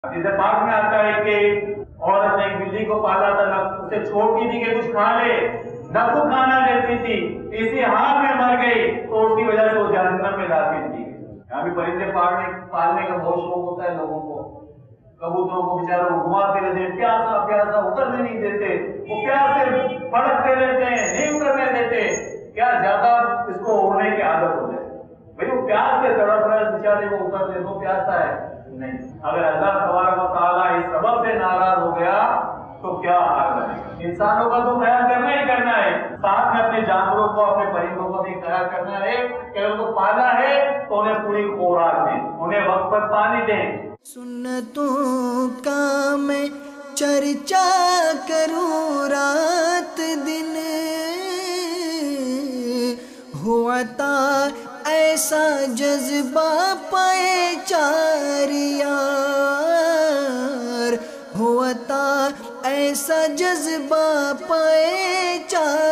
حدیث پاک میں آتا ہے کہ عورت نے ایک بلی کو پالا تھا، نہ اسے چھوڑتی تھی کہ کچھ کھا لے، نہ خود کھانا دیتی تھی، اسی حال میں مر گئی تو اس کی وجہ سے وہ جہنم میں داخل تھی۔ یہاں بھی پرندے پالنے کا بہت شوق ہوتا ہے لوگوں کو، کبوتروں کو بیچاروں کو گھماتے رہتے ہیں، پیاسا پیاسا اترنے نہیں دیتے، وہ پیاس سے پھڑکتے رہتے ہیں، نہیں اترنے دیتے، کیا زیادہ اس کو اڑنے کی عادت ہو جائے۔ بھئی وہ پیاس سے تڑپ رہا ہے بیچارے کو، اتر دے تو پیاسا ہے نہیں۔ اگر اللہ تبارک و تعالیٰ اس سبب سے ناراض ہو گیا تو کیا حال ہے۔ انسانوں کا تو خیال کرنا ہی کرنا ہے، ساتھ میں اپنے جانوروں کو، اپنے پرندوں کو بھی خیال کرنا ہے کہ اگر ان کو پالا ہے تو انہیں پوری خوراک دیں، انہیں وقت پر پانی دیں۔ سنتوں کا میں چرچا کروں رات دن، ہوا تا ایسا جذبہ پائے چار یار، ہوا تا ایسا جذبہ پائے چار